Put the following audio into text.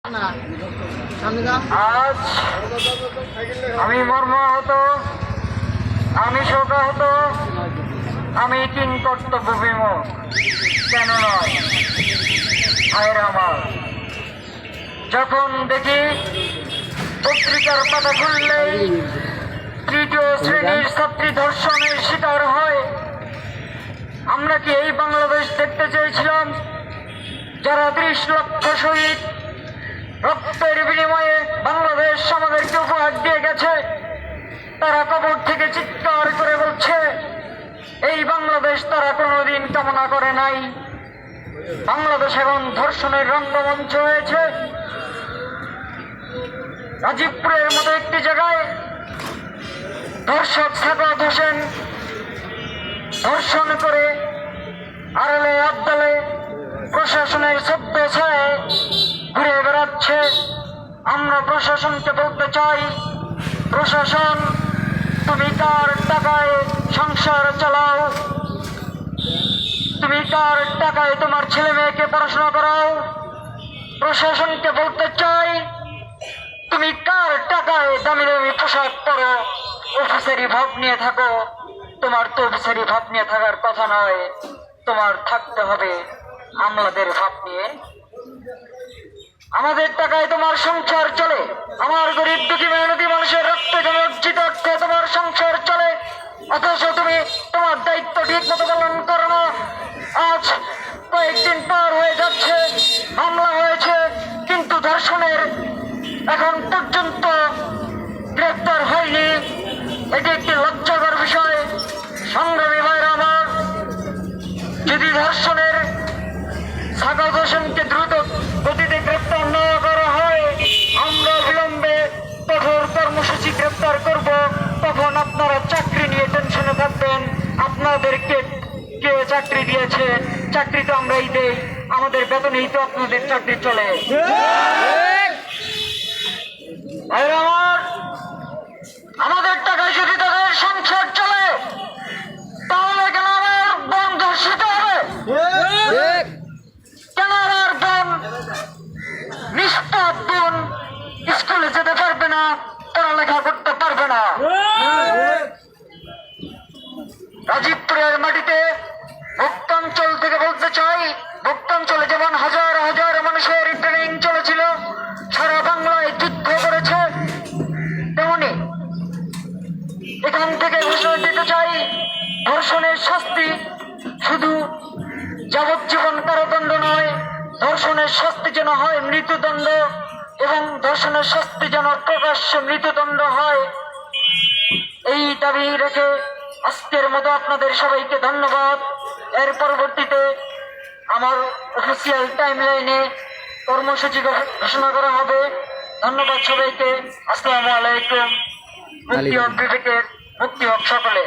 আজ আমি মর্মাহত, আমি শোকাহত, আমি কিং কর্তব্য বিমুখ। কেন নয় ভাইরা আমার, যখন দেখি পত্রিকার পাতা খুললেই তৃতীয় শ্রেণীর ছাত্রী ধর্ষণের শিকার হয়, আমরা কি এই বাংলাদেশ দেখতে চেয়েছিলাম যারা 30 লক্ষ শহীদ রক্তের বিনিময়ে বাংলাদেশ আমাদেরকে উপহার দিয়ে গেছে? তারা কবর থেকে চিৎকার করে বলছে এই বাংলাদেশ তারা কোনোদিন কামনা করে নাই। বাংলাদেশ এখন ধর্ষণের রঙ্গমঞ্চ হয়েছে। গাজীপুরের মতো একটি জায়গায় ধর্ষক সাকাত হোসেন ধর্ষণ করে আড়ালে আবদালে প্রশাসনের ছদ্মছায়ায় ঘুরে বেড়াচ্ছে। আমরা প্রশাসনকে বলতে চাই, প্রশাসন তুমি কার টাকায় সংসার চালাও? তুমি কার টাকায় তোমার ছেলে মেয়েকে পড়াশোনা করাও? প্রশাসনকে বলতে চাই, তুমি কার টাকায় দামি দামি পোশাক পরো, অফিসারি ভাব নিয়ে থাকো? তোমার তো অফিসারি ভাব নিয়ে থাকার কথা নয়, তোমার থাকতে হবে আমলাদের ভাব নিয়ে। আমাদের টাকায় তোমার সংসার চলে, আমার গরিব দুঃখী মেহনতি মানুষের রক্তে অর্জিত অর্থে তোমার সংসার চলে, অথচ তুমি তোমার দায়িত্ব ঠিক মতো পালন করো না। আজ কয়েকদিন পার হয়ে যাচ্ছে, হামলা হয়েছে, কিন্তু ধর্ষণের এখন পর্যন্ত গ্রেপ্তার হয়নি। এটি একটি লজ্জাকর বিষয়। সংগ্রামী ভাইরা আমার, যদি ধর্ষণের সাকাত হোসেনকে দ্রুত গতিতে গ্রেপ্তার না করা হয়, আমরা বিলম্বে কঠোর কর্মসূচি গ্রেপ্তার করব। তখন আপনারা চাকরি নিয়ে টেনশনে থাকবেন, আপনাদেরকে কে চাকরি দিয়েছে? চাকরি তো আমরাই দেই, আমাদের বেতনেই তো আপনাদের চাকরি চলে। ভাইরা আমার, আমাদের টাকায় যদি তাদের সংসার চলে, তাহলে কেন আমার বোন ধর্ষিত হবে? কেন আমার বোন, নিষ্পাপ বোন স্কুলে যেতে পারবে না, পড়ালেখা করতে পারবে না? গাজীপুরের মাটিতে ভক্তাঞ্চল থেকে বলতে চাই, ভক্তাঞ্চলে যেমন হাজার হাজার মানুষের ট্রেনিং চলেছিল, সারা বাংলায় যুদ্ধ করেছে, তেমনি এখান থেকে ঘোষণা দিতে চাই, ধর্ষণের শাস্তি শুধু যাবজ্জীবন কারাদণ্ড নয়, ধর্ষণের শাস্তি যেন হয় মৃত্যুদণ্ড, এবং ধর্ষণের শাস্তি যেন প্রকাশ্য মৃত্যুদণ্ড হয়। এই দাবি রেখে আজকের মতো আপনাদের সবাইকে ধন্যবাদ। এর পরবর্তীতে আমার অফিসিয়াল টাইমলাইনে কর্মসূচি ঘোষণা করা হবে। ধন্যবাদ সবাইকে। আসসালামু আলাইকুম। মুক্তি হোক বিবেকের, মুক্তি হোক সকলে।